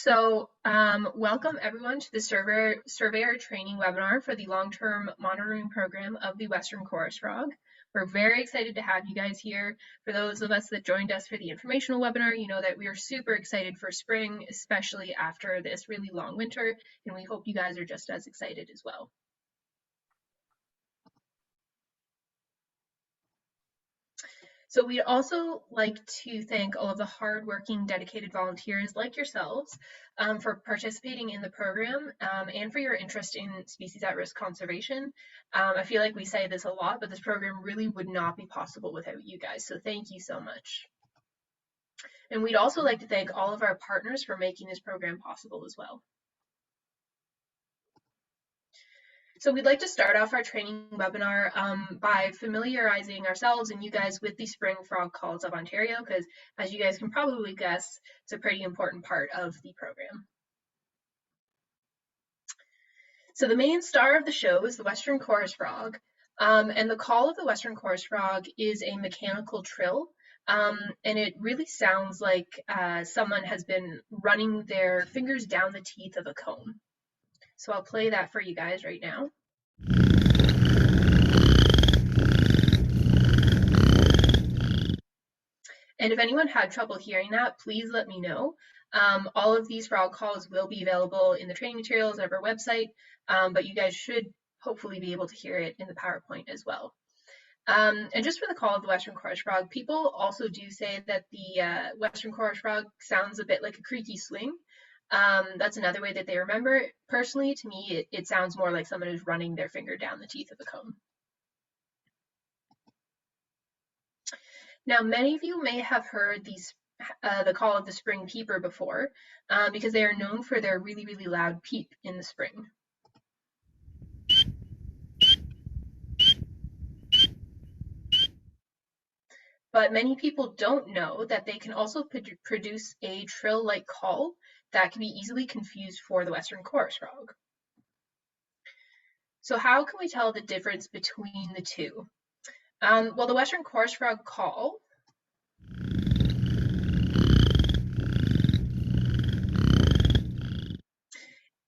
Welcome everyone to the Surveyor Training webinar for the Long-Term Monitoring Program of the Western Chorus Frog. We're very excited to have you guys here. For those of us that joined us for the informational webinar, you know that we are super excited for spring, especially after this really long winter, and we hope you guys are just as excited as well. So we'd also like to thank all of the hardworking, dedicated volunteers like yourselves for participating in the program and for your interest in species at risk conservation. I feel like we say this a lot, but this program really would not be possible without you guys. So thank you so much. And we'd also like to thank all of our partners for making this program possible as well. So we'd like to start off our training webinar by familiarizing ourselves and you guys with the spring frog calls of Ontario, because as you guys can probably guess, it's a pretty important part of the program. So the main star of the show is the Western Chorus Frog, and the call of the Western Chorus Frog is a mechanical trill, and it really sounds like someone has been running their fingers down the teeth of a comb. So I'll play that for you guys right now. And if anyone had trouble hearing that, please let me know. All of these frog calls will be available in the training materials of our website, but you guys should hopefully be able to hear it in the PowerPoint as well. And just for the call of the Western Chorus Frog, people also do say that the Western Chorus Frog sounds a bit like a creaky swing. That's another way that they remember it. Personally, to me, it sounds more like someone is running their finger down the teeth of a comb. Now, many of you may have heard the call of the spring peeper before, because they are known for their really, really loud peep in the spring. But many people don't know that they can also produce a trill-like call that can be easily confused for the Western Chorus Frog. So how can we tell the difference between the two? Well, the Western Chorus Frog call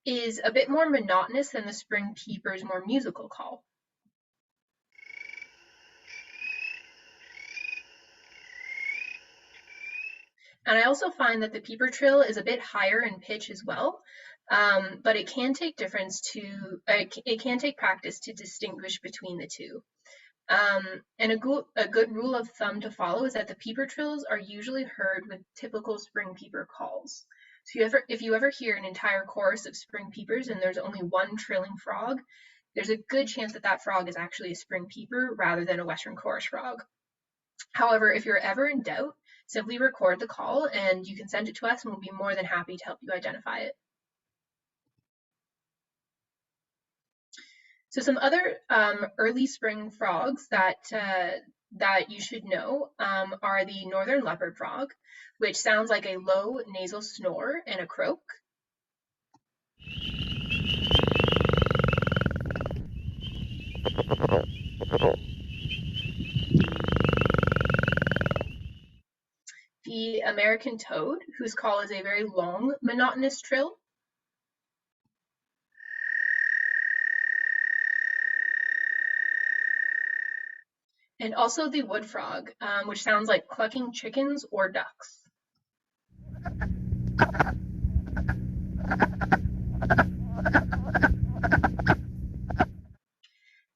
is a bit more monotonous than the spring peeper's more musical call. And I also find that the peeper trill is a bit higher in pitch as well, but it can take practice to distinguish between the two. And a good rule of thumb to follow is that the peeper trills are usually heard with typical spring peeper calls. So if you ever hear an entire chorus of spring peepers and there's only one trilling frog, there's a good chance that that frog is actually a spring peeper rather than a Western Chorus Frog. However, if you're ever in doubt, simply record the call and you can send it to us and we'll be more than happy to help you identify it. So some other early spring frogs that you should know are the northern leopard frog, which sounds like a low nasal snore and a croak. The American toad, whose call is a very long, monotonous trill. And also the wood frog, which sounds like clucking chickens or ducks.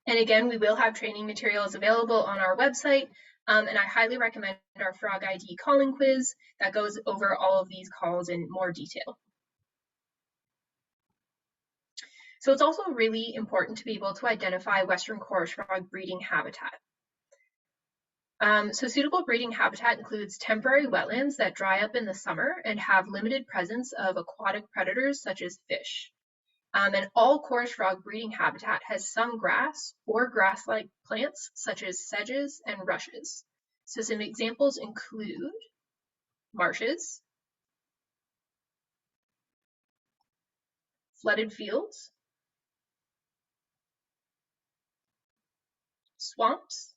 And again, we will have training materials available on our website, and I highly recommend our Frog ID calling quiz that goes over all of these calls in more detail. So it's also really important to be able to identify Western Chorus Frog breeding habitat. So suitable breeding habitat includes temporary wetlands that dry up in the summer and have limited presence of aquatic predators such as fish. And all chorus frog breeding habitat has some grass or grass-like plants such as sedges and rushes. So some examples include marshes, flooded fields, swamps,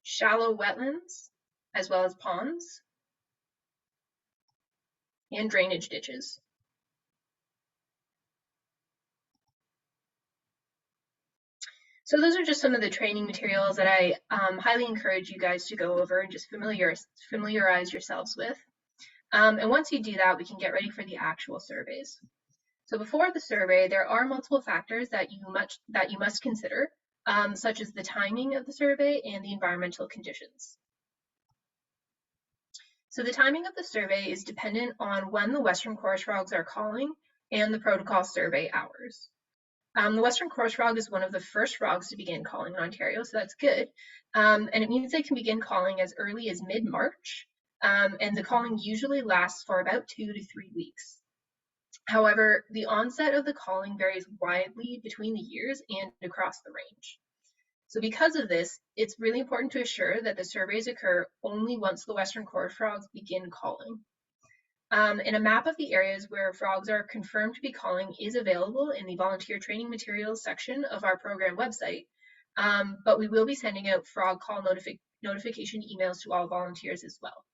shallow wetlands, as well as ponds, and drainage ditches. So those are just some of the training materials that I highly encourage you guys to go over and just familiarize yourselves with. And once you do that, we can get ready for the actual surveys. So before the survey, there are multiple factors that you must consider, such as the timing of the survey and the environmental conditions. So the timing of the survey is dependent on when the Western chorus frogs are calling and the protocol survey hours. The Western chorus frog is one of the first frogs to begin calling in Ontario, so that's good. And it means they can begin calling as early as mid-March, and the calling usually lasts for about 2 to 3 weeks. However, the onset of the calling varies widely between the years and across the range. So because of this, it's really important to assure that the surveys occur only once the Western chorus frogs begin calling. And a map of the areas where frogs are confirmed to be calling is available in the volunteer training materials section of our program website, but we will be sending out frog call notification emails to all volunteers as well.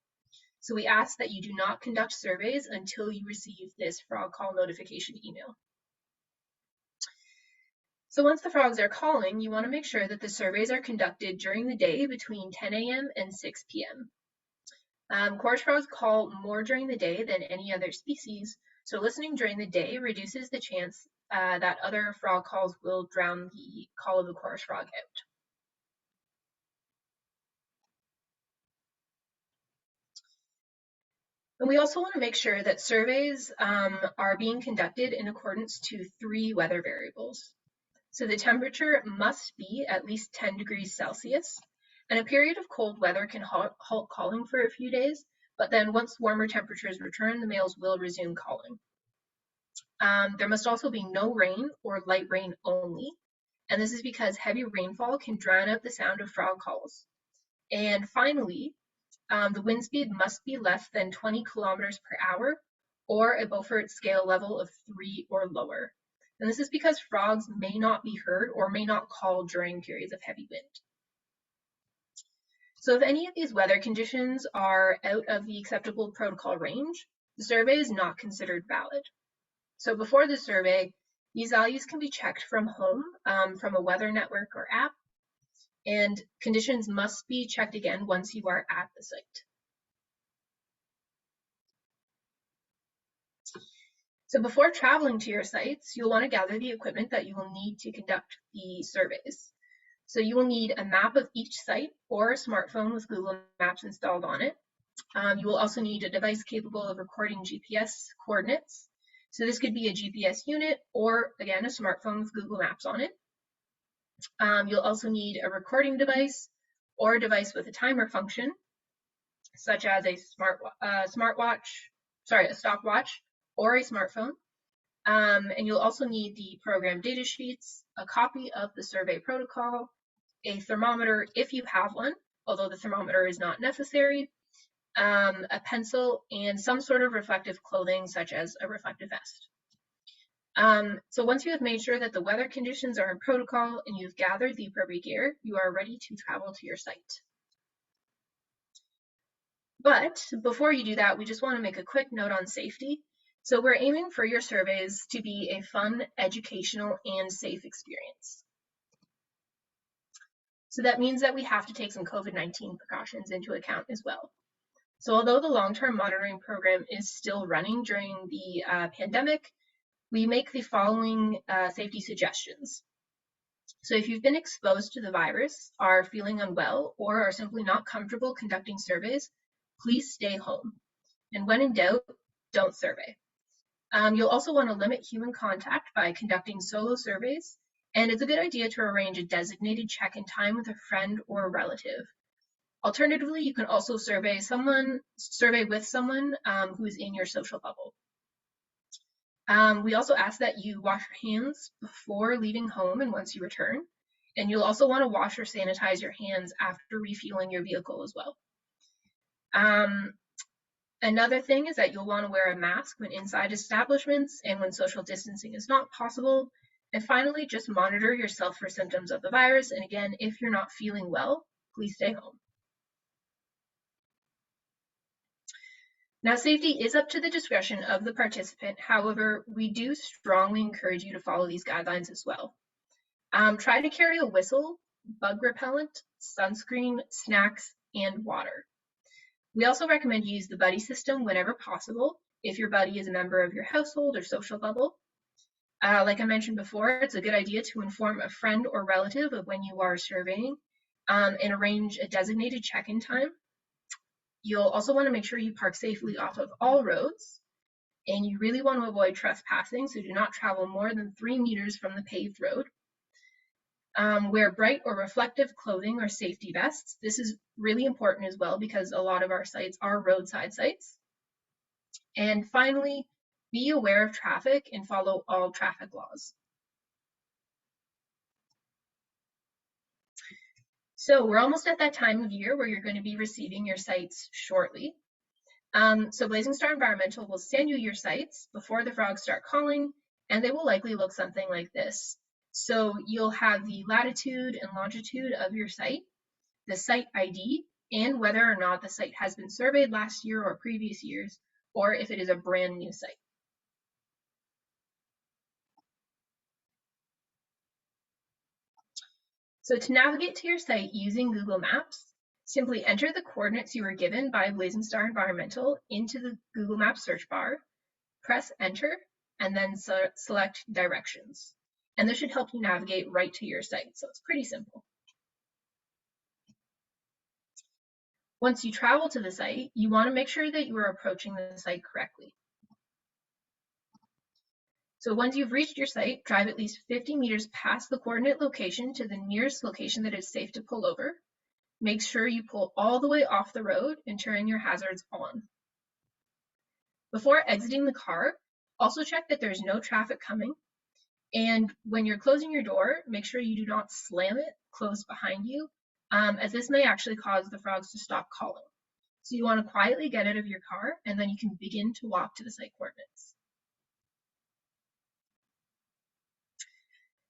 So we ask that you do not conduct surveys until you receive this frog call notification email. So once the frogs are calling, you want to make sure that the surveys are conducted during the day between 10 a.m. and 6 p.m. Chorus frogs call more during the day than any other species, so listening during the day reduces the chance that other frog calls will drown the call of the chorus frog out. And we also want to make sure that surveys are being conducted in accordance to 3 weather variables. So the temperature must be at least 10 degrees Celsius, and a period of cold weather can halt calling for a few days, but then once warmer temperatures return, the males will resume calling. There must also be no rain or light rain only, and this is because heavy rainfall can drown out the sound of frog calls. And finally, the wind speed must be less than 20 kilometers per hour or a Beaufort scale level of 3 or lower. And this is because frogs may not be heard or may not call during periods of heavy wind. So if any of these weather conditions are out of the acceptable protocol range, the survey is not considered valid. So before the survey, these values can be checked from home, from a weather network or app, and conditions must be checked again once you are at the site. So before traveling to your sites, you'll want to gather the equipment that you will need to conduct the surveys. So you will need a map of each site or a smartphone with Google Maps installed on it. You will also need a device capable of recording GPS coordinates. So this could be a GPS unit or, again, a smartphone with Google Maps on it. You'll also need a recording device or a device with a timer function, such as a stopwatch or a smartphone. And you'll also need the program data sheets, a copy of the survey protocol, a thermometer if you have one, although the thermometer is not necessary, a pencil, and some sort of reflective clothing, such as a reflective vest. So once you have made sure that the weather conditions are in protocol and you've gathered the appropriate gear, you are ready to travel to your site. But before you do that, we just want to make a quick note on safety. So we're aiming for your surveys to be a fun, educational, and safe experience. So that means that we have to take some COVID-19 precautions into account as well. So although the long-term monitoring program is still running during the pandemic, we make the following safety suggestions. So if you've been exposed to the virus, are feeling unwell, or are simply not comfortable conducting surveys, please stay home. And when in doubt, don't survey. You'll also want to limit human contact by conducting solo surveys, and it's a good idea to arrange a designated check-in time with a friend or a relative. Alternatively, you can also survey with someone who's in your social bubble. We also ask that you wash your hands before leaving home and once you return, and you'll also want to wash or sanitize your hands after refueling your vehicle as well. Another thing is that you'll want to wear a mask when inside establishments and when social distancing is not possible. And finally, just monitor yourself for symptoms of the virus. And again, if you're not feeling well, please stay home. Now, safety is up to the discretion of the participant. However, we do strongly encourage you to follow these guidelines as well. Try to carry a whistle, bug repellent, sunscreen, snacks, and water. We also recommend you use the buddy system whenever possible if your buddy is a member of your household or social bubble. Like I mentioned before, it's a good idea to inform a friend or relative of when you are surveying and arrange a designated check-in time. You'll also want to make sure you park safely off of all roads, and you really want to avoid trespassing, so do not travel more than 3 meters from the paved road. Wear bright or reflective clothing or safety vests. This is really important as well because a lot of our sites are roadside sites. And finally, be aware of traffic and follow all traffic laws. So we're almost at that time of year where you're going to be receiving your sites shortly. So Blazing Star Environmental will send you your sites before the frogs start calling, and they will likely look something like this. So you'll have the latitude and longitude of your site, the site ID, and whether or not the site has been surveyed last year or previous years, or if it is a brand new site. So to navigate to your site using Google Maps, simply enter the coordinates you were given by Blazing Star Environmental into the Google Maps search bar, press enter, and then select directions. And this should help you navigate right to your site, so it's pretty simple. Once you travel to the site, you want to make sure that you are approaching the site correctly. So once you've reached your site, drive at least 50 meters past the coordinate location to the nearest location that is safe to pull over. Make sure you pull all the way off the road and turn your hazards on. Before exiting the car, also check that there's no traffic coming. And when you're closing your door, make sure you do not slam it closed behind you, as this may actually cause the frogs to stop calling. So you want to quietly get out of your car, and then you can begin to walk to the site coordinates.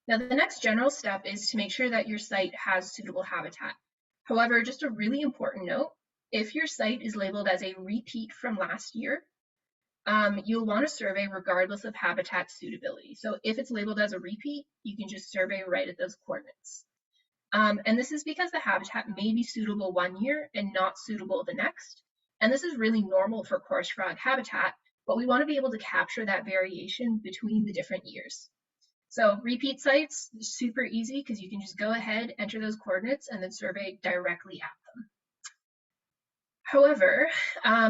Now, the next general step is to make sure that your site has suitable habitat. However, just a really important note, if your site is labeled as a repeat from last year, you'll want to survey regardless of habitat suitability. So if it's labeled as a repeat, you can just survey right at those coordinates. And this is because the habitat may be suitable one year and not suitable the next. And this is really normal for coarse frog habitat, but we want to be able to capture that variation between the different years. So repeat sites, super easy because you can just go ahead, enter those coordinates, and then survey directly at them. However,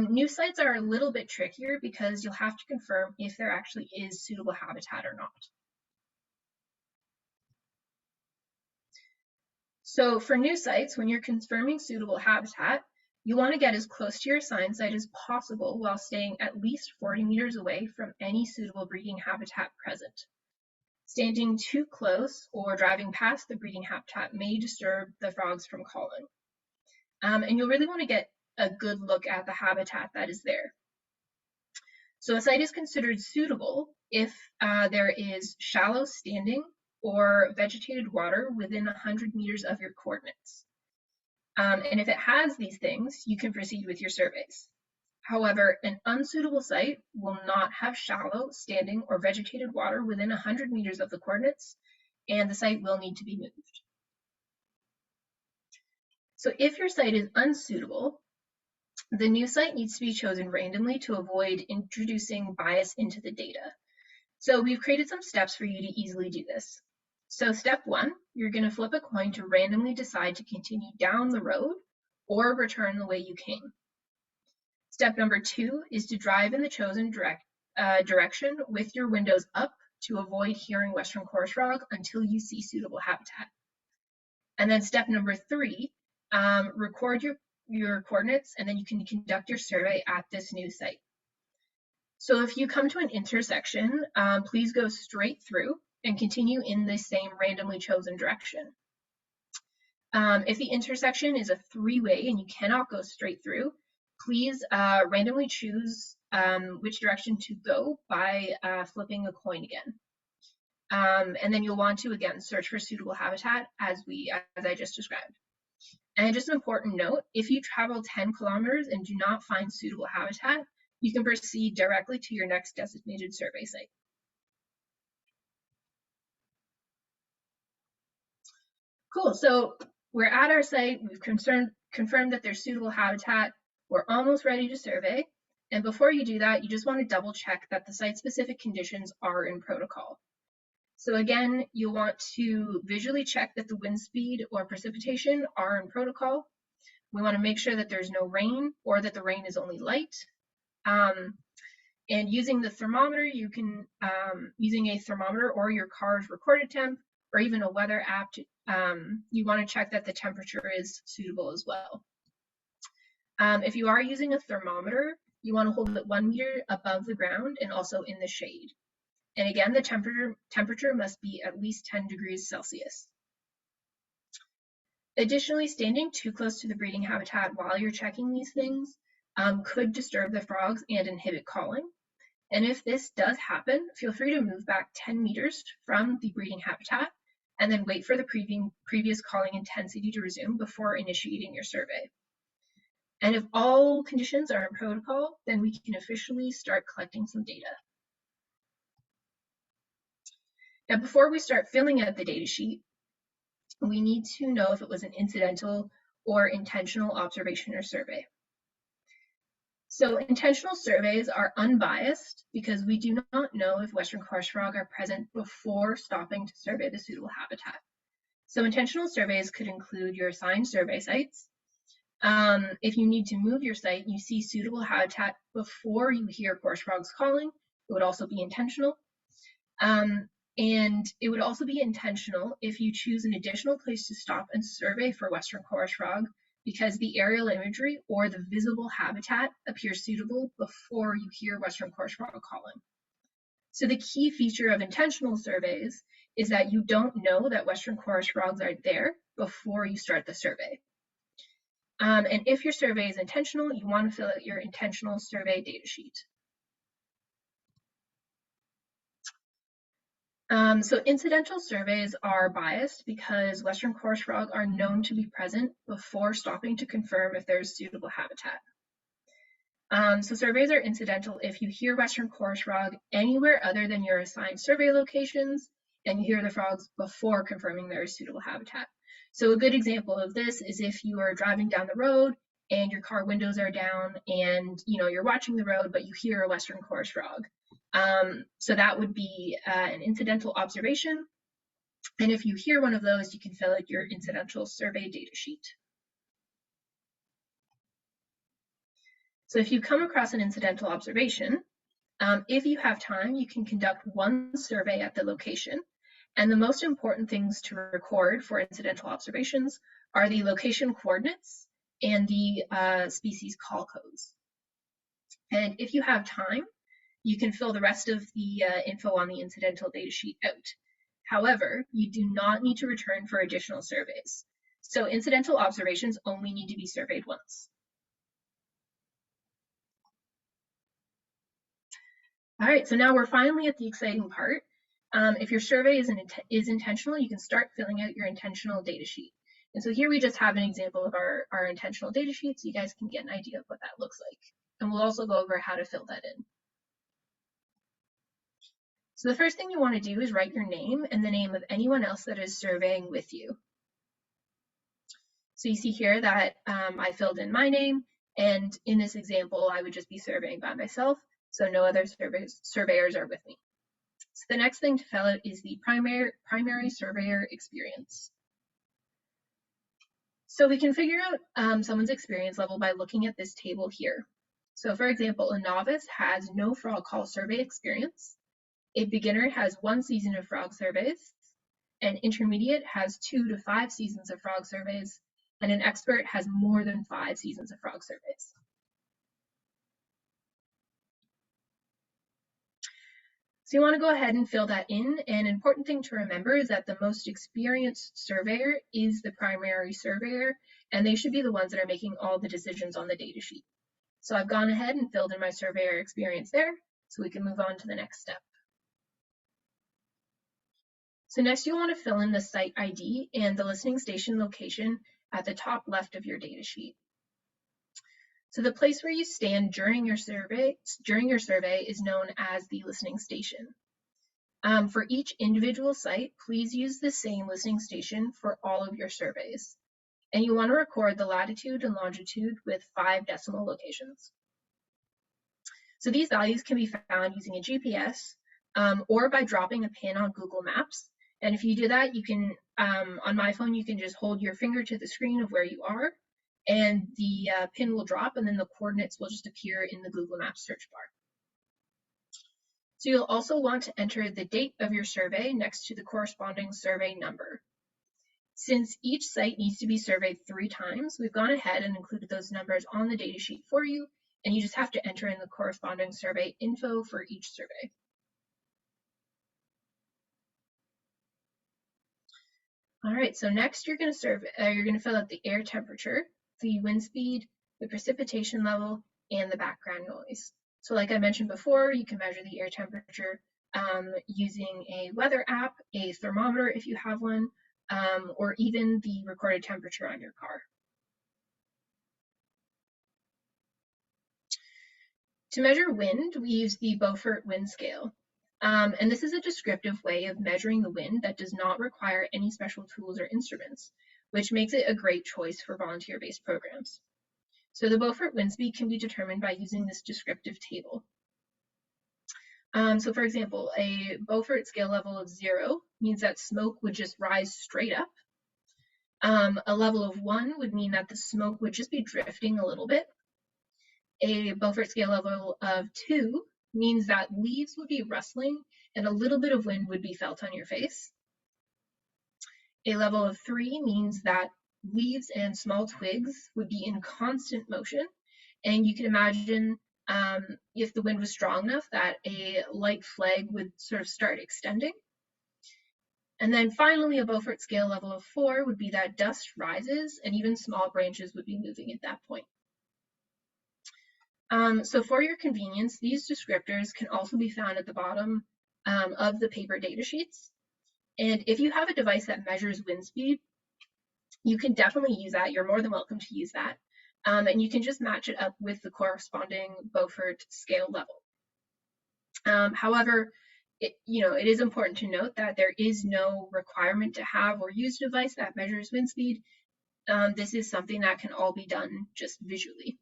new sites are a little bit trickier because you'll have to confirm if there actually is suitable habitat or not. So for new sites, when you're confirming suitable habitat, you want to get as close to your assigned site as possible while staying at least 40 meters away from any suitable breeding habitat present. Standing too close or driving past the breeding habitat may disturb the frogs from calling. And you'll really want to get a good look at the habitat that is there. So a site is considered suitable if there is shallow standing or vegetated water within 100 meters of your coordinates. And if it has these things, you can proceed with your surveys. However, an unsuitable site will not have shallow, standing, or vegetated water within 100 meters of the coordinates, and the site will need to be moved. So if your site is unsuitable, the new site needs to be chosen randomly to avoid introducing bias into the data. So we've created some steps for you to easily do this. So step 1, you're going to flip a coin to randomly decide to continue down the road or return the way you came. Step number 2 is to drive in the chosen direction with your windows up to avoid hearing western chorus frog until you see suitable habitat. And then step number 3, record your coordinates, and then you can conduct your survey at this new site. So if you come to an intersection, please go straight through and continue in the same randomly chosen direction. If the intersection is a 3-way and you cannot go straight through, please randomly choose which direction to go by flipping a coin again. And then you'll want to, again, search for suitable habitat as I just described. And just an important note, if you travel 10 kilometers and do not find suitable habitat, you can proceed directly to your next designated survey site. Cool, so we're at our site, we've confirmed that there's suitable habitat, we're almost ready to survey. And before you do that, you just want to double check that the site-specific conditions are in protocol. So again, you'll want to visually check that the wind speed or precipitation are in protocol. We want to make sure that there's no rain or that the rain is only light. And using the thermometer, you can, using a thermometer or your car's recorded temp, or even a weather app, you want to check that the temperature is suitable as well. If you are using a thermometer, you want to hold it 1 meter above the ground and also in the shade. And again, the temperature must be at least 10 degrees Celsius. Additionally, standing too close to the breeding habitat while you're checking these things could disturb the frogs and inhibit calling. And if this does happen, feel free to move back 10 meters from the breeding habitat and then wait for the previous calling intensity to resume before initiating your survey. And if all conditions are in protocol, then we can officially start collecting some data. Now, before we start filling out the data sheet, we need to know if it was an incidental or intentional observation or survey. So intentional surveys are unbiased because we do not know if Western chorus frog are present before stopping to survey the suitable habitat. So intentional surveys could include your assigned survey sites. If you need to move your site and you see suitable habitat before you hear chorus frogs calling, it would also be intentional. And it would also be intentional if you choose an additional place to stop and survey for Western chorus frog because the aerial imagery or the visible habitat appears suitable before you hear Western chorus frog calling. So the key feature of intentional surveys is that you don't know that Western chorus frogs are there before you start the survey. And if your survey is intentional, you want to fill out your intentional survey data sheet. So incidental surveys are biased because Western chorus frog are known to be present before stopping to confirm if there's suitable habitat. So surveys are incidental if you hear Western chorus frog anywhere other than your assigned survey locations and you hear the frogs before confirming there is suitable habitat. So a good example of this is if you are driving down the road and your car windows are down and you're watching the road, but you hear a Western chorus frog. So that would be an incidental observation. And if you hear one of those, you can fill out your incidental survey data sheet. So if you come across an incidental observation, if you have time, you can conduct one survey at the location. And the most important things to record for incidental observations are the location coordinates and the species call codes. And if you have time, you can fill the rest of the info on the incidental data sheet out. However, you do not need to return for additional surveys. So incidental observations only need to be surveyed once. All right, so now we're finally at the exciting part. If your survey is intentional, you can start filling out your intentional data sheet. And so here we just have an example of our intentional data sheet so you guys can get an idea of what that looks like. And we'll also go over how to fill that in. So the first thing you want to do is write your name and the name of anyone else that is surveying with you. So you see here that I filled in my name, and in this example, I would just be surveying by myself, so no other surveyors are with me. So the next thing to fill out is the primary surveyor experience. So we can figure out someone's experience level by looking at this table here. So for example, a novice has no frog call survey experience. A beginner has 1 season of frog surveys, an intermediate has 2 to 5 seasons of frog surveys, and an expert has more than 5 seasons of frog surveys. So you want to go ahead and fill that in. An important thing to remember is that the most experienced surveyor is the primary surveyor, and they should be the ones that are making all the decisions on the data sheet. So I've gone ahead and filled in my surveyor experience there, so we can move on to the next step. So next you'll want to fill in the site ID and the listening station location at the top left of your data sheet. So the place where you stand during your survey is known as the listening station. For each individual site, please use the same listening station for all of your surveys. And you want to record the latitude and longitude with 5 decimal locations. So these values can be found using a GPS or by dropping a pin on Google Maps. And if you do that, you can, on my phone, you can just hold your finger to the screen of where you are, and the pin will drop, and then the coordinates will just appear in the Google Maps search bar. So you'll also want to enter the date of your survey next to the corresponding survey number. Since each site needs to be surveyed 3 times, we've gone ahead and included those numbers on the data sheet for you, and you just have to enter in the corresponding survey info for each survey. All right, so next you're going to fill out the air temperature, the wind speed, the precipitation level, and the background noise. So like I mentioned before, you can measure the air temperature using a weather app, a thermometer if you have one, or even the recorded temperature on your car. To measure wind, we use the Beaufort wind scale. And this is a descriptive way of measuring the wind that does not require any special tools or instruments, which makes it a great choice for volunteer-based programs. So the Beaufort wind speed can be determined by using this descriptive table. So for example, a Beaufort scale level of 0 means that smoke would just rise straight up. A level of 1 would mean that the smoke would just be drifting a little bit. A Beaufort scale level of 2 means that leaves would be rustling and a little bit of wind would be felt on your face. A level of 3 means that leaves and small twigs would be in constant motion, and you can imagine if the wind was strong enough that a light flag would sort of start extending. And then finally, a Beaufort scale level of 4 would be that dust rises and even small branches would be moving at that point. So for your convenience, these descriptors can also be found at the bottom of the paper data sheets. And if you have a device that measures wind speed, you can definitely use that. You're more than welcome to use that. And you can just match it up with the corresponding Beaufort scale level. However, it is important to note that there is no requirement to have or use a device that measures wind speed. This is something that can all be done just visually.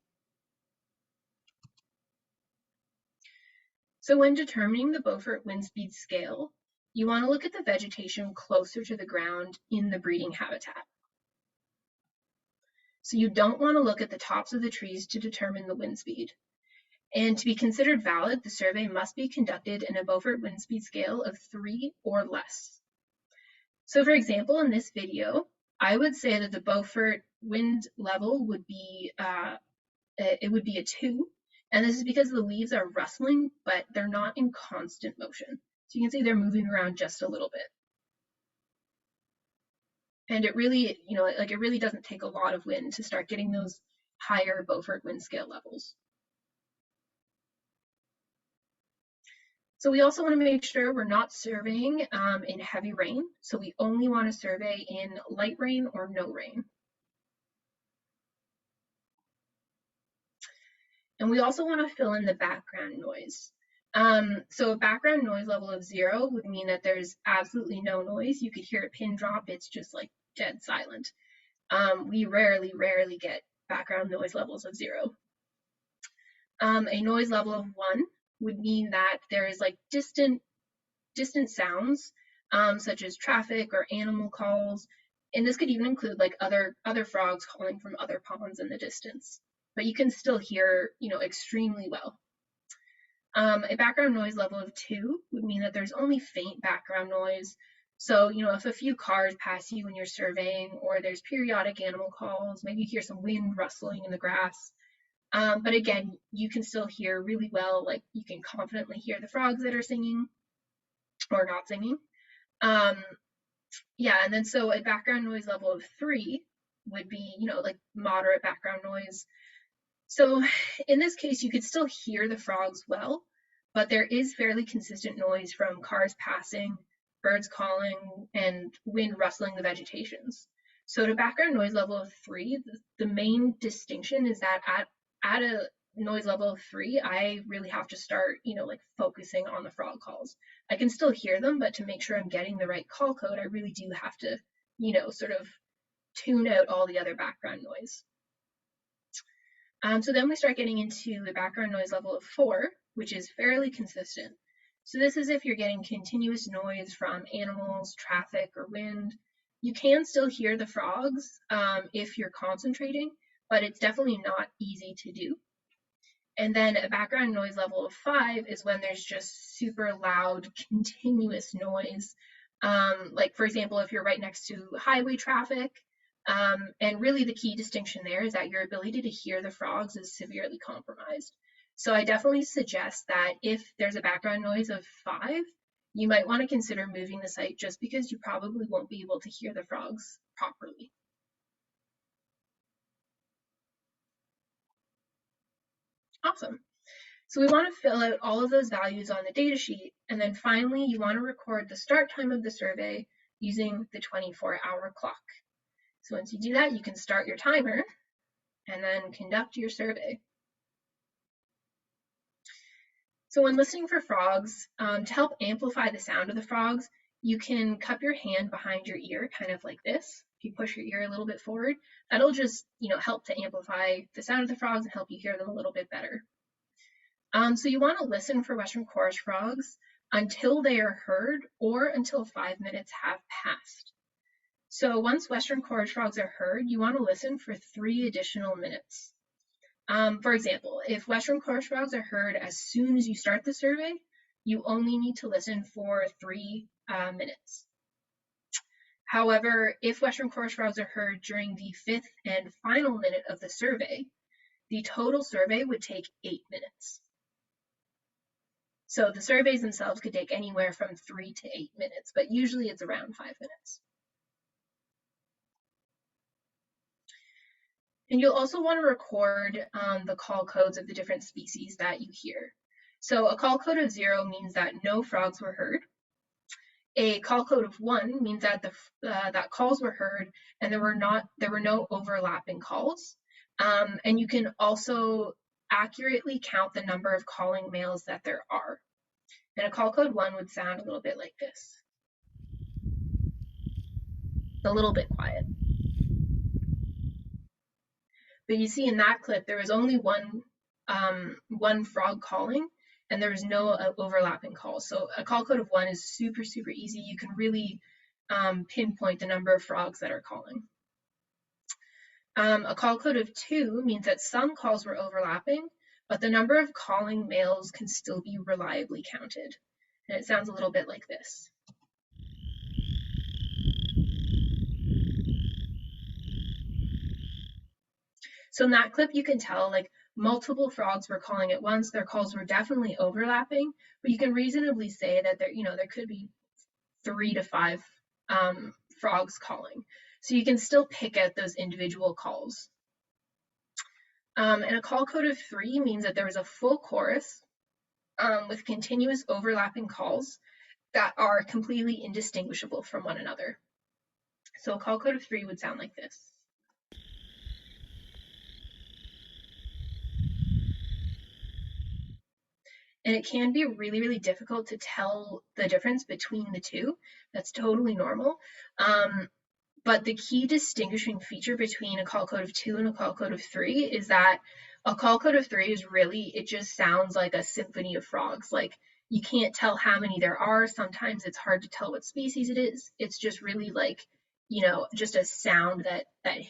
So when determining the Beaufort wind speed scale, you want to look at the vegetation closer to the ground in the breeding habitat. So you don't want to look at the tops of the trees to determine the wind speed. And to be considered valid, the survey must be conducted in a Beaufort wind speed scale of 3 or less. So for example, in this video, I would say that the Beaufort wind level would be a 2. And this is because the leaves are rustling, but they're not in constant motion. So you can see they're moving around just a little bit. And it really, it really doesn't take a lot of wind to start getting those higher Beaufort wind scale levels. So we also want to make sure we're not surveying in heavy rain. So we only want to survey in light rain or no rain. And we also want to fill in the background noise. So a background noise level of 0 would mean that there's absolutely no noise. You could hear a pin drop, it's just like dead silent. We rarely get background noise levels of 0. A noise level of 1 would mean that there is like distant sounds, such as traffic or animal calls. And this could even include like other frogs calling from other ponds in the distance. But you can still hear, extremely well. A background noise level of 2 would mean that there's only faint background noise. So, if a few cars pass you when you're surveying, or there's periodic animal calls, maybe you hear some wind rustling in the grass. But again, you can still hear really well, like you can confidently hear the frogs that are singing or not singing. Yeah, and then so a background noise level of 3 would be, like moderate background noise. So in this case, you could still hear the frogs well, but there is fairly consistent noise from cars passing, birds calling, and wind rustling the vegetations. So at a background noise level of 3, the main distinction is that at a noise level of 3, I really have to start, like focusing on the frog calls. I can still hear them, but to make sure I'm getting the right call code, I really do have to, sort of tune out all the other background noise. So then we start getting into the background noise level of 4, which is fairly consistent. So this is if you're getting continuous noise from animals, traffic, or wind. You can still hear the frogs if you're concentrating, but it's definitely not easy to do. And then a background noise level of 5 is when there's just super loud, continuous noise. Like, for example, if you're right next to highway traffic, and really the key distinction there is that your ability to hear the frogs is severely compromised. So I definitely suggest that if there's a background noise of 5, you might want to consider moving the site just because you probably won't be able to hear the frogs properly. Awesome. So we want to fill out all of those values on the data sheet, and then finally you want to record the start time of the survey using the 24-hour clock. So once you do that, you can start your timer and then conduct your survey. So when listening for frogs, to help amplify the sound of the frogs, you can cup your hand behind your ear, kind of like this. If you push your ear a little bit forward, that'll just help to amplify the sound of the frogs and help you hear them a little bit better. So you want to listen for Western chorus frogs until they are heard or until 5 minutes have passed. So once Western chorus frogs are heard, you want to listen for 3 additional minutes. For example, if Western chorus frogs are heard as soon as you start the survey, you only need to listen for 3 minutes. However, if Western chorus frogs are heard during the 5th and final minute of the survey, the total survey would take 8 minutes. So the surveys themselves could take anywhere from 3 to 8 minutes, but usually it's around 5 minutes. And you'll also want to record the call codes of the different species that you hear. So a call code of 0 means that no frogs were heard. A call code of 1 means that that calls were heard and there were no overlapping calls. And you can also accurately count the number of calling males that there are. And a call code 1 would sound a little bit like this. A little bit quiet. But you see in that clip, there was only one frog calling, and there was no overlapping calls. So a call code of 1 is super, super easy. You can really pinpoint the number of frogs that are calling. A call code of 2 means that some calls were overlapping, but the number of calling males can still be reliably counted. And it sounds a little bit like this. So in that clip, you can tell like multiple frogs were calling at once. Their calls were definitely overlapping, but you can reasonably say that there could be 3 to 5 frogs calling. So you can still pick out those individual calls. And a call code of 3 means that there was a full chorus with continuous overlapping calls that are completely indistinguishable from one another. So a call code of 3 would sound like this. And it can be really, really difficult to tell the difference between the two. That's totally normal. But the key distinguishing feature between a call code of 2 and a call code of 3 is that a call code of 3 is really, it just sounds like a symphony of frogs. Like you can't tell how many there are. Sometimes it's hard to tell what species it is. It's just really like, just a sound that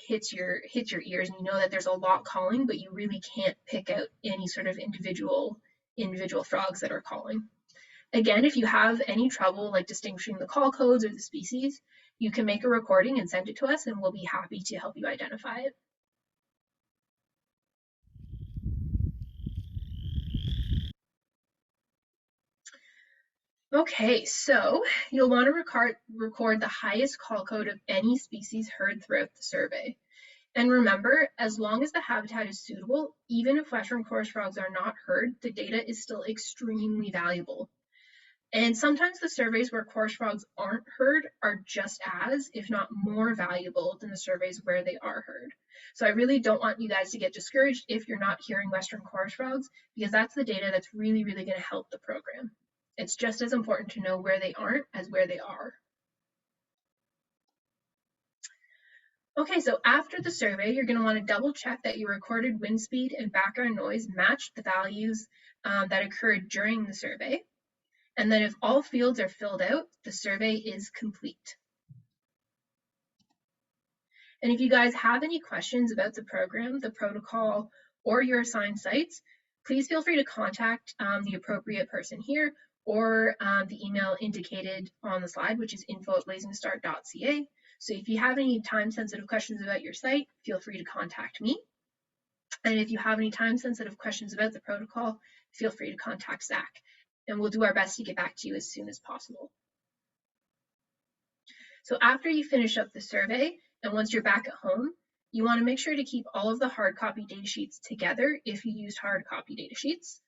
hits your ears, and you know that there's a lot calling, but you really can't pick out any sort of individual frogs that are calling. Again, if you have any trouble like distinguishing the call codes or the species, you can make a recording and send it to us, and we'll be happy to help you identify it. Okay, so you'll want to record the highest call code of any species heard throughout the survey. And remember, as long as the habitat is suitable, even if Western chorus frogs are not heard, the data is still extremely valuable. And sometimes the surveys where coarse frogs aren't heard are just as, if not more valuable than the surveys where they are heard. So I really don't want you guys to get discouraged if you're not hearing Western coarse frogs, because that's the data that's really, really going to help the program. It's just as important to know where they aren't as where they are. Okay, so after the survey, you're going to want to double check that your recorded wind speed and background noise matched the values that occurred during the survey. And then if all fields are filled out, the survey is complete. And if you guys have any questions about the program, the protocol, or your assigned sites, please feel free to contact the appropriate person here or the email indicated on the slide, which is info@blazingstar.ca. So if you have any time-sensitive questions about your site, feel free to contact me. And if you have any time-sensitive questions about the protocol, feel free to contact Zach, and we'll do our best to get back to you as soon as possible. So after you finish up the survey, and once you're back at home, you want to make sure to keep all of the hard copy data sheets together if you used hard copy data sheets.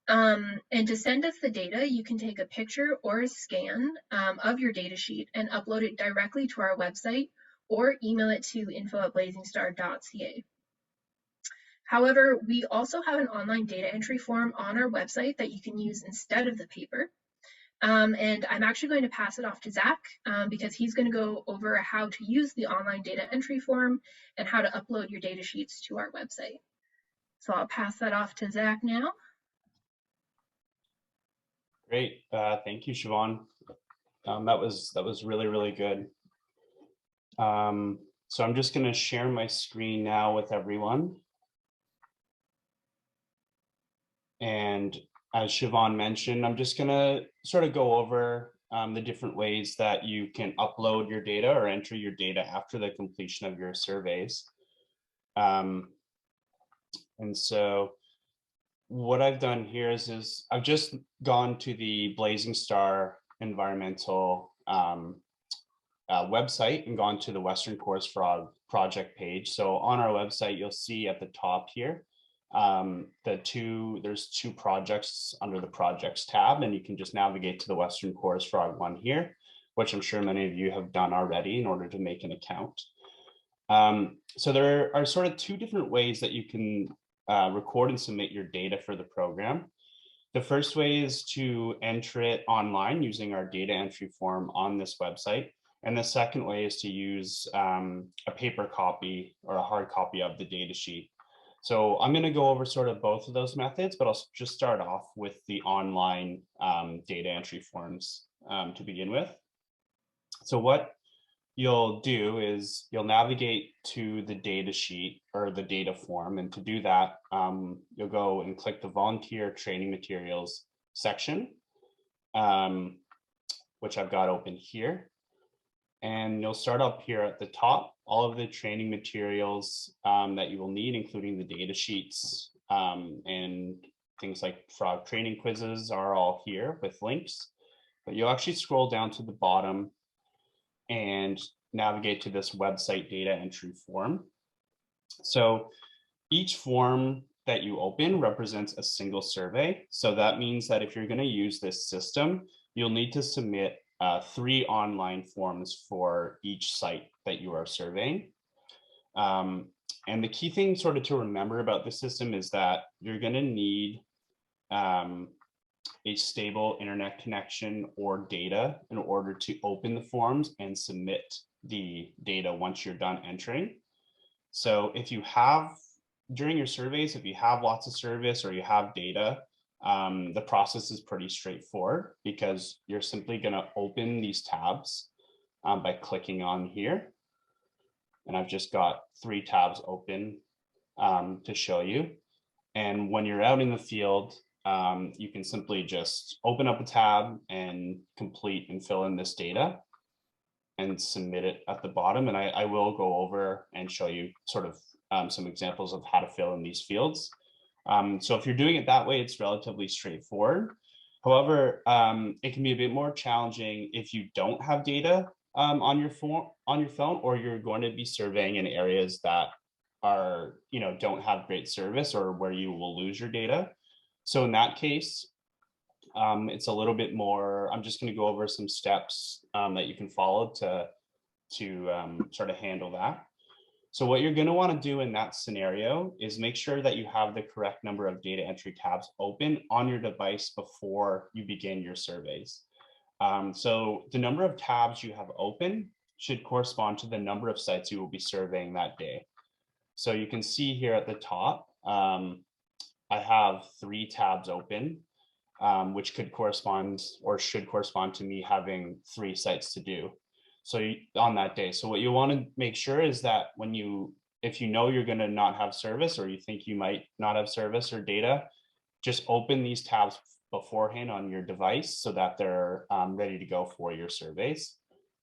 And to send us the data, you can take a picture or a scan of your data sheet and upload it directly to our website or email it to info@blazingstar.ca. However, we also have an online data entry form on our website that you can use instead of the paper. And I'm actually going to pass it off to Zach because he's going to go over how to use the online data entry form and how to upload your data sheets to our website. So I'll pass that off to Zach now. Great, thank you, Siobhan. That was really, really good. So I'm just going to share my screen now with everyone. And as Siobhan mentioned, I'm just going to sort of go over the different ways that you can upload your data or enter your data after the completion of your surveys. And so what I've done here is I've just gone to the Blazing Star environmental website and gone to the Western Coarse Frog project page. So on our website, you'll see at the top here, there's two projects under the projects tab, and you can just navigate to the Western Coarse Frog one here, which I'm sure many of you have done already in order to make an account. So there are sort of two different ways that you can record and submit your data for the program. The first way is to enter it online using our data entry form on this website. And the second way is to use a paper copy or a hard copy of the data sheet. So I'm going to go over sort of both of those methods, but I'll just start off with the online data entry forms to begin with. So what you'll do is you'll navigate to the data sheet or the data form. And to do that, you'll go and click the volunteer training materials section, which I've got open here. And you'll start up here at the top, all of the training materials that you will need, including the data sheets and things like frog training quizzes are all here with links. But you'll actually scroll down to the bottom and navigate to this website data entry form. So each form that you open represents a single survey. So that means that if you're going to use this system, you'll need to submit 3 online forms for each site that you are surveying. And the key thing sort of to remember about the system is that you're going to need a stable internet connection or data in order to open the forms and submit the data once you're done entering. So if you have, during your surveys, if you have lots of service or you have data, the process is pretty straightforward because you're simply going to open these tabs by clicking on here. And I've just got 3 tabs open to show you. And when you're out in the field, you can simply just open up a tab and complete and fill in this data and submit it at the bottom. And I will go over and show you sort of some examples of how to fill in these fields. So if you're doing it that way, it's relatively straightforward. However, it can be a bit more challenging if you don't have data on your phone, or you're going to be surveying in areas that are, don't have great service or where you will lose your data. So in that case, It's a little bit more, I'm just going to go over some steps that you can follow to sort of handle that. So what you're going to want to do in that scenario is make sure that you have the correct number of data entry tabs open on your device before you begin your surveys. So the number of tabs you have open should correspond to the number of sites you will be surveying that day. So you can see here at the top, I have 3 tabs open, which could correspond or should correspond to me having 3 sites to do. So on that day, so what you want to make sure is that if you know you're going to not have service, or you think you might not have service or data, just open these tabs beforehand on your device so that they're ready to go for your surveys.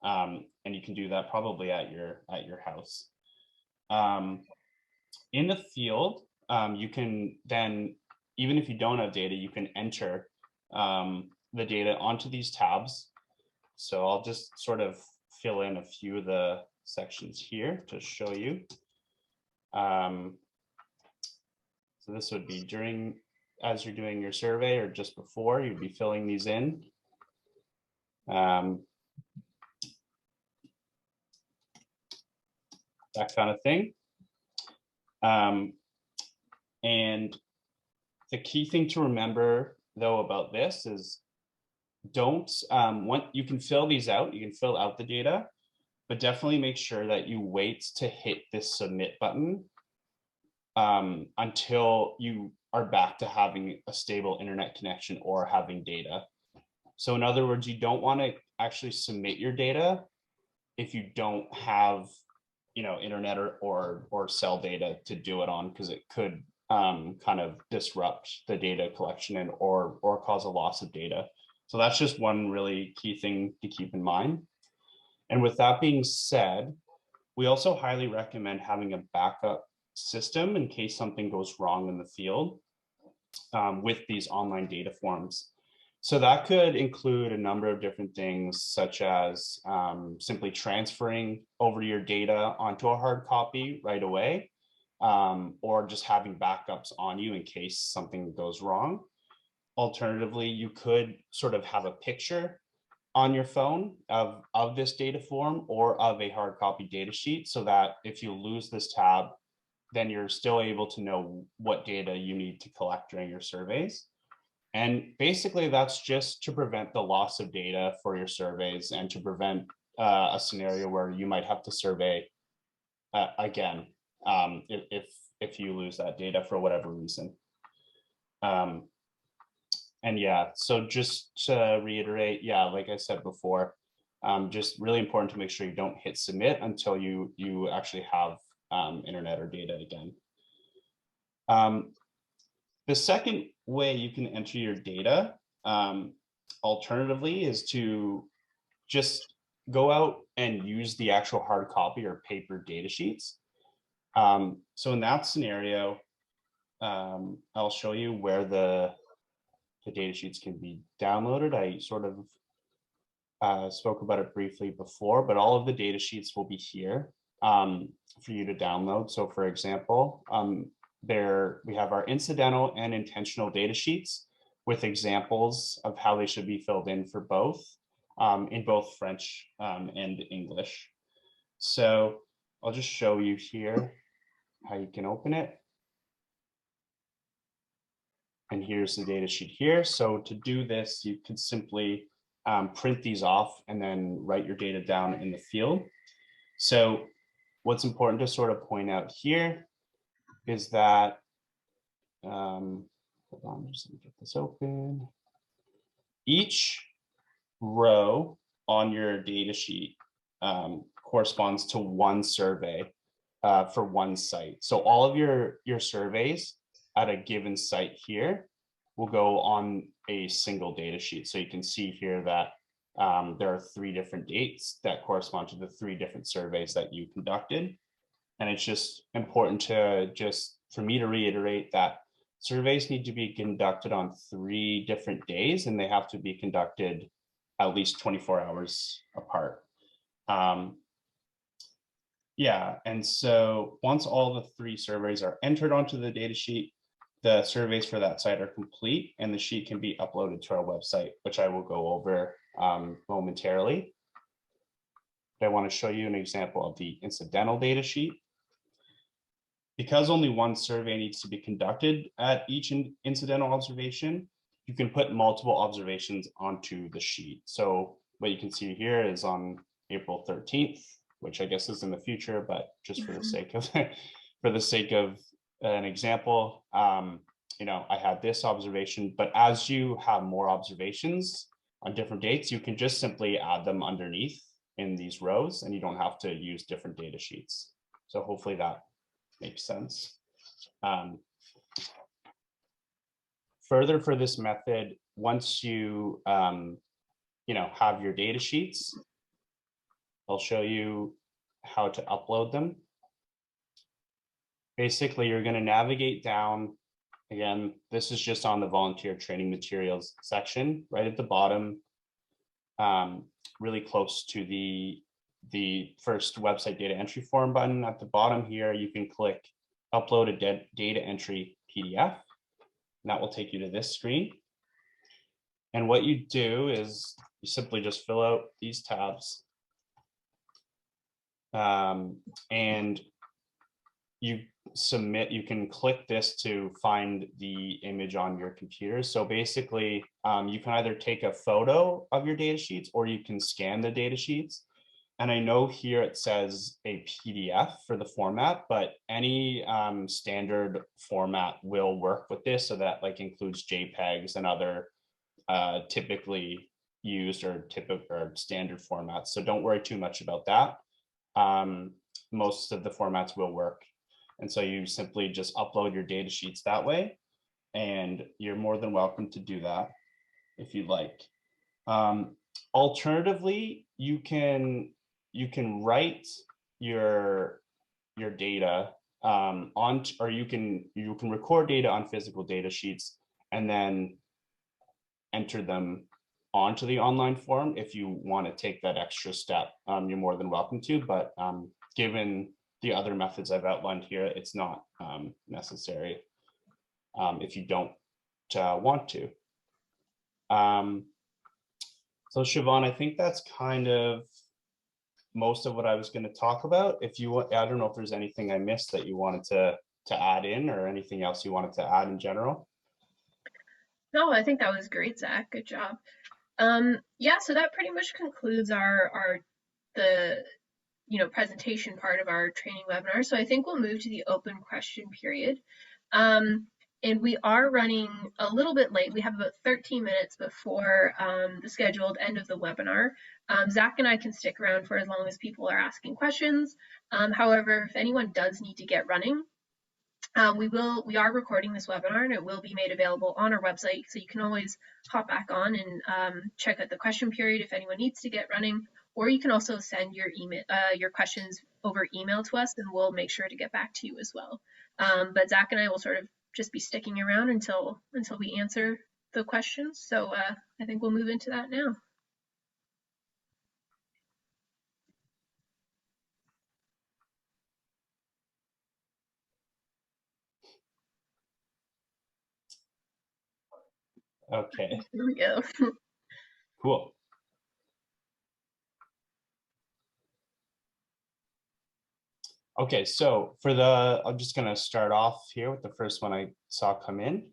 And you can do that probably at your house. In the field, you can then, even if you don't have data, you can enter the data onto these tabs. So I'll just sort of fill in a few of the sections here to show you. So this would be as you're doing your survey, or just before, you'd be filling these in. That kind of thing. And the key thing to remember, though, about this is you can fill these out, you can fill out the data, but definitely make sure that you wait to hit this submit button until you are back to having a stable internet connection or having data. So in other words, you don't want to actually submit your data if you don't have internet or cell data to do it on, because it could kind of disrupt the data collection and or cause a loss of data. So that's just one really key thing to keep in mind. And with that being said, we also highly recommend having a backup system in case something goes wrong in the field with these online data forms. So that could include a number of different things, such as simply transferring over your data onto a hard copy right away, or just having backups on you in case something goes wrong. Alternatively, you could sort of have a picture on your phone of this data form or of a hard copy data sheet, so that if you lose this tab, then you're still able to know what data you need to collect during your surveys. And basically, that's just to prevent the loss of data for your surveys and to prevent a scenario where you might have to survey again if you lose that data for whatever reason. And yeah, so just to reiterate, yeah, like I said before, just really important to make sure you don't hit submit until you actually have internet or data again. The second way you can enter your data, alternatively, is to just go out and use the actual hard copy or paper data sheets. So in that scenario, I'll show you where the data sheets can be downloaded. I sort of spoke about it briefly before, but all of the data sheets will be here for you to download. So for example, we have our incidental and intentional data sheets with examples of how they should be filled in for both, in both French and English. So I'll just show you here how you can open it. And here's the data sheet here. So to do this, you can simply print these off and then write your data down in the field. So what's important to sort of point out here is that, hold on, just let me get this open. Each row on your data sheet corresponds to one survey for one site. So all of your surveys at a given site here will go on a single data sheet. So you can see here that there are 3 different dates that correspond to the 3 different surveys that you conducted. And it's just important for me to reiterate that surveys need to be conducted on 3 different days, and they have to be conducted at least 24 hours apart. Yeah, and so once all the 3 surveys are entered onto the data sheet, the surveys for that site are complete, and the sheet can be uploaded to our website, which I will go over momentarily. But I want to show you an example of the incidental data sheet. Because only one survey needs to be conducted at each incidental observation, you can put multiple observations onto the sheet. So what you can see here is on April 13th, which I guess is in the future, but just for the sake of an example, I had this observation, but as you have more observations on different dates, you can just simply add them underneath in these rows, and you don't have to use different data sheets. So hopefully that makes sense. Further, for this method, once you have your data sheets, I'll show you how to upload them. Basically, you're going to navigate down. Again, this is just on the volunteer training materials section, right at the bottom, really close to the first website data entry form button. At the bottom here, you can click upload a data entry PDF, and that will take you to this screen. And what you do is you simply just fill out these tabs, and you submit. You can click this to find the image on your computer. So basically, you can either take a photo of your data sheets or you can scan the data sheets. And I know here it says a PDF for the format, but any standard format will work with this. So that includes JPEGs and other typically used or standard formats. So don't worry too much about that. Most of the formats will work. And so you simply just upload your data sheets that way, and you're more than welcome to do that if you'd like. Alternatively, you can write your data or you can record data on physical data sheets and then enter them onto the online form. If you want to take that extra step, you're more than welcome to, but given the other methods I've outlined here, it's not necessary if you don't want to. So Siobhan, I think that's kind of most of what I was going to talk about. If you want, I don't know if there's anything I missed that you wanted to add in, or anything else you wanted to add in general. No, I think that was great, Zach. Good job. Yeah, so that pretty much concludes the presentation part of our training webinar. So I think we'll move to the open question period. And we are running a little bit late. We have about 13 minutes before the scheduled end of the webinar. Zach and I can stick around for as long as people are asking questions. However, if anyone does need to get running, we are recording this webinar, and it will be made available on our website. So you can always hop back on and check out the question period if anyone needs to get running, or you can also send your questions over email to us, and we'll make sure to get back to you as well. But Zach and I will sort of just be sticking around until we answer the questions. So I think we'll move into that now. Okay. Here we go. Cool. Okay, so I'm just going to start off here with the first one I saw come in.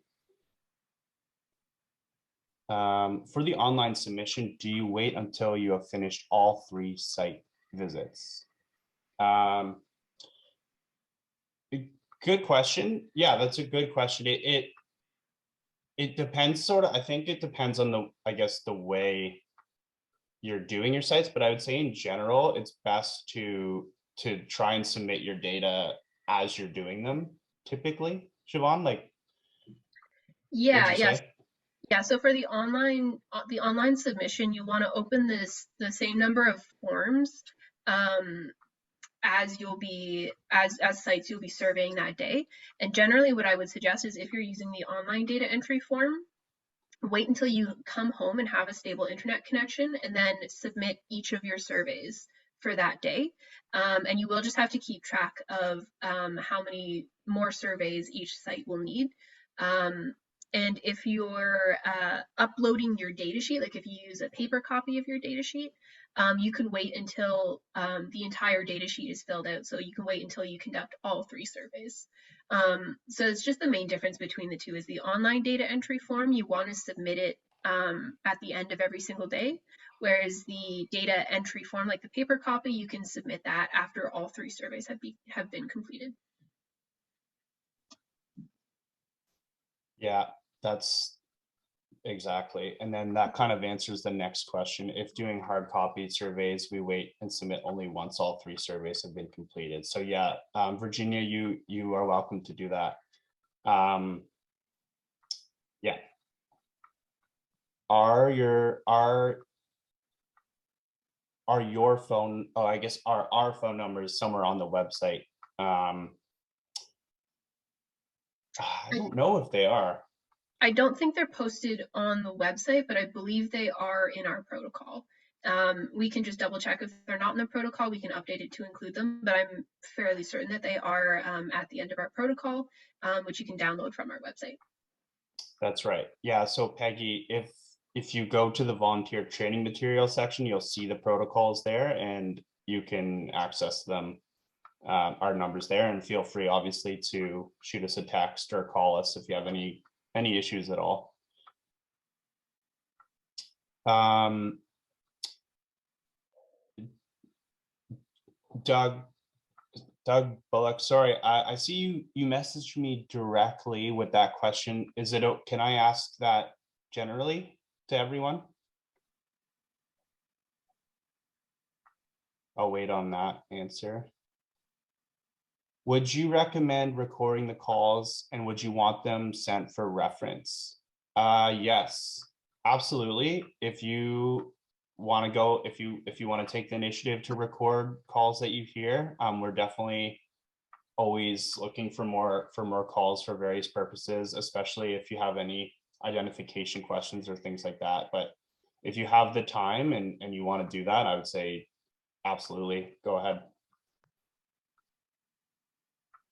For the online submission, do you wait until you have finished all 3 site visits? Good question. Yeah, that's a good question. It depends sort of. I think it depends on the way you're doing your sites, but I would say in general, it's best to try and submit your data as you're doing them, typically. Siobhan, Yeah, yes. Yeah, so for the online submission, you want to open the same number of forms as sites you'll be surveying that day. And generally what I would suggest is, if you're using the online data entry form, wait until you come home and have a stable internet connection, and then submit each of your surveys for that day. And you will just have to keep track of how many more surveys each site will need. And if you're uploading your data sheet, like if you use a paper copy of your data sheet, you can wait until the entire data sheet is filled out. So you can wait until you conduct all 3 surveys. So it's just the main difference between the two is the online data entry form, you want to submit it at the end of every single day, whereas the data entry form, like the paper copy, you can submit that after all 3 surveys have been completed. Yeah, that's exactly. And then that kind of answers the next question. If doing hard copy surveys, we wait and submit only once all 3 surveys have been completed. So yeah, Virginia, you are welcome to do that. Yeah. Are your phone, oh, I guess our phone numbers somewhere on the website? I don't know if they are. I don't think they're posted on the website, but I believe they are in our protocol. We can just double check if they're not in the protocol, we can update it to include them, but I'm fairly certain that they are at the end of our protocol, which you can download from our website. That's right. Yeah. So Peggy, if you go to the volunteer training material section, you'll see the protocols there and you can access them, our numbers there, and feel free obviously to shoot us a text or call us if you have any issues at all. Doug Bullock, sorry, I see you messaged me directly with that question. Is it, can I ask that generally to everyone? I'll wait on that answer. Would you recommend recording the calls and would you want them sent for reference? Yes, absolutely. If you want to go, if you want to take the initiative to record calls that you hear, we're definitely always looking for more calls for various purposes, especially if you have any identification questions or things like that. But if you have the time and you want to do that, I would say absolutely go ahead.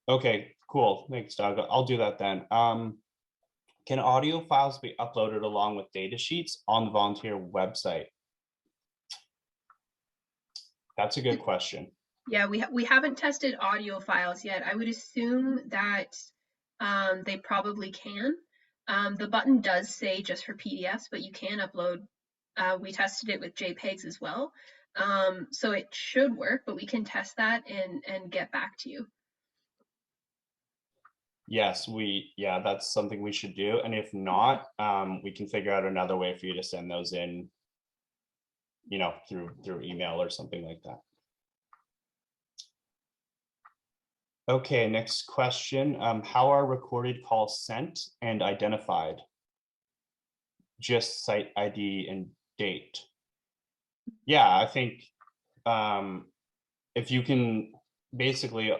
Okay, cool. Thanks, Doug. I'll do that then. Can audio files be uploaded along with data sheets on the volunteer website? That's a good question. Yeah, we haven't tested audio files yet. I would assume that they probably can. The button does say just for PDFs, but you can upload. We tested it with JPEGs as well. So it should work, but we can test that and get back to you. Yes, yeah, that's something we should do. And if not, we can figure out another way for you to send those in, through email or something like that. Okay, next question. How are recorded calls sent and identified? Just site ID and date. Yeah, I think if you can basically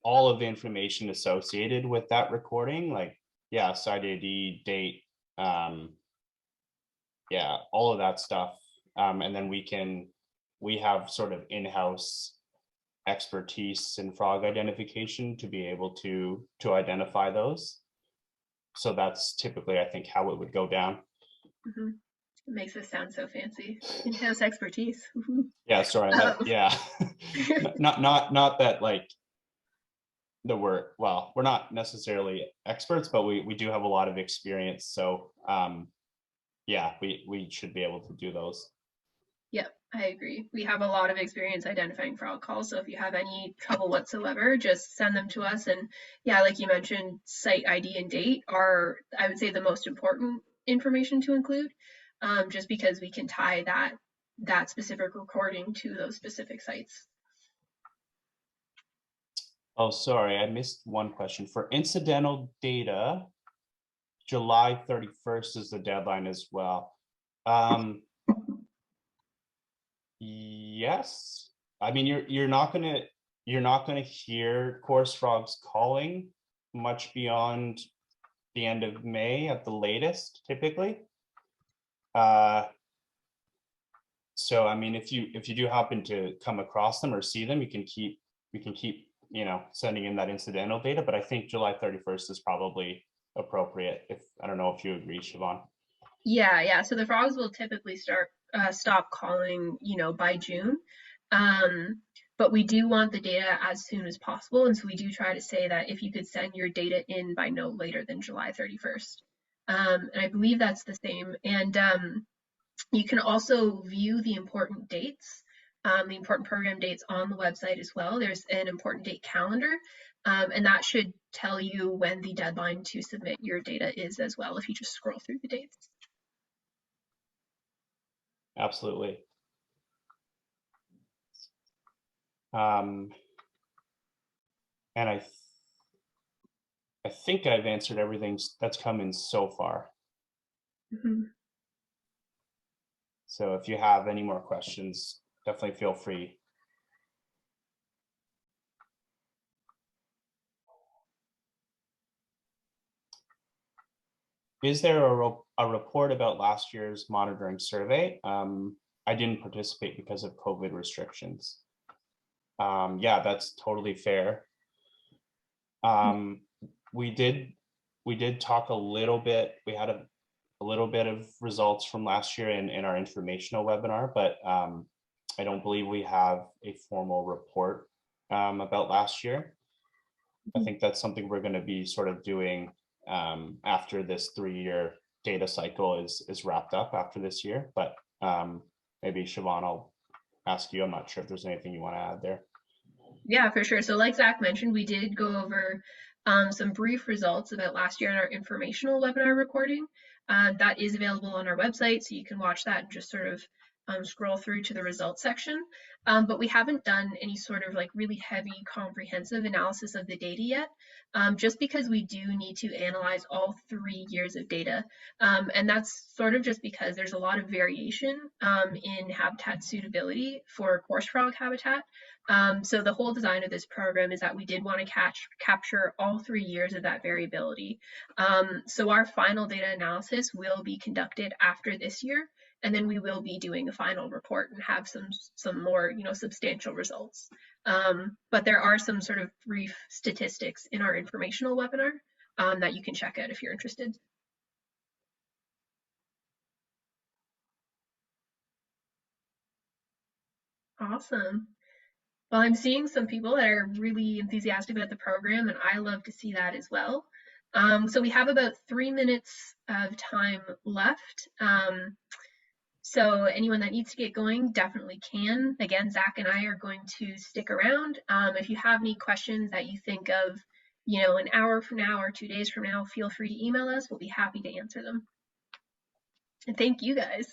all of the information associated with that recording, like, yeah, site ID, date, yeah, all of that stuff. And then we have sort of in-house expertise in frog identification to be able to identify those. So that's typically, I think, how it would go down. Mm-hmm. It makes us sound so fancy. In-house expertise. Yeah, sorry. Yeah, not that like that we're not necessarily experts, but we do have a lot of experience. So yeah, we should be able to do those. Yep, I agree. We have a lot of experience identifying frog calls, so if you have any trouble whatsoever, just send them to us. And yeah, like you mentioned, site ID and date are, I would say, the most important information to include, just because we can tie that specific recording to those specific sites. Oh, sorry, I missed one question. For incidental data, July 31st is the deadline as well. Yes, I mean you're not gonna hear coarse frogs calling much beyond the end of May at the latest, typically. So I mean, if you do happen to come across them or see them, we can keep sending in that incidental data. But I think July 31st is probably appropriate. If I don't know if you agree, Siobhan. Yeah. So the frogs will typically stop calling, by June. But we do want the data as soon as possible, and so we do try to say that if you could send your data in by no later than July 31st. And I believe that's the same. And you can also view the important dates, the important program dates on the website as well. There's an important date calendar, and that should tell you when the deadline to submit your data is as well, if you just scroll through the dates. Absolutely. And I think I've answered everything that's come in so far. Mm-hmm. So if you have any more questions, definitely feel free. Is there a report about last year's monitoring survey? I didn't participate because of COVID restrictions. Yeah, that's totally fair. We did talk a little bit. We had a little bit of results from last year in our informational webinar, but I don't believe we have a formal report about last year. I think that's something we're going to be sort of doing after this 3-year data cycle is wrapped up after this year. But maybe Siobhan, I'll ask you. I'm not sure if there's anything you want to add there. Yeah, for sure. So like Zach mentioned, we did go over some brief results about last year in our informational webinar recording. That is available on our website, so you can watch that and just sort of scroll through to the results section. But we haven't done any sort of like really heavy comprehensive analysis of the data yet, just because we do need to analyze all 3 years of data. And that's sort of just because there's a lot of variation in habitat suitability for coarse frog habitat. So the whole design of this program is that we did want to capture all 3 years of that variability. So our final data analysis will be conducted after this year, and then we will be doing a final report and have some more substantial results. But there are some sort of brief statistics in our informational webinar that you can check out if you're interested. Awesome. Well, I'm seeing some people that are really enthusiastic about the program, and I love to see that as well. So we have about 3 minutes of time left. So anyone that needs to get going definitely can. Again, Zach and I are going to stick around. If you have any questions that you think of, an hour from now or 2 days from now, feel free to email us. We'll be happy to answer them. And thank you guys.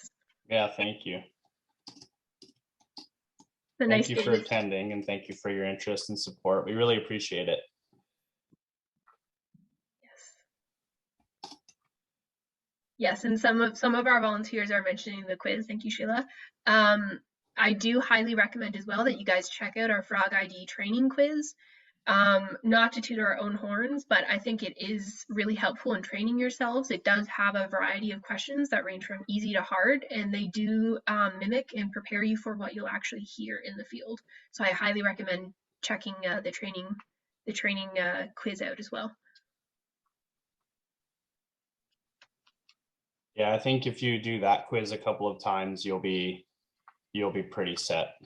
Yeah, thank you. Thank you for attending, and thank you for your interest and support. We really appreciate it. Yes, and some of our volunteers are mentioning the quiz. Thank you, Sheila. I do highly recommend as well that you guys check out our Frog ID training quiz. Not to toot our own horns, but I think it is really helpful in training yourselves. It does have a variety of questions that range from easy to hard, and they do mimic and prepare you for what you'll actually hear in the field. So I highly recommend checking the training quiz out as well. Yeah, I think if you do that quiz a couple of times, you'll be pretty set.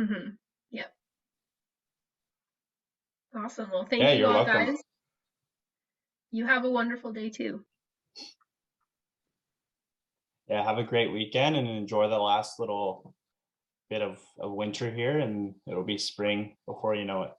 Mm-hmm. Yep. Awesome. Well, thank you all, guys. You have a wonderful day too. Yeah, have a great weekend and enjoy the last little bit of winter here, and it'll be spring before you know it.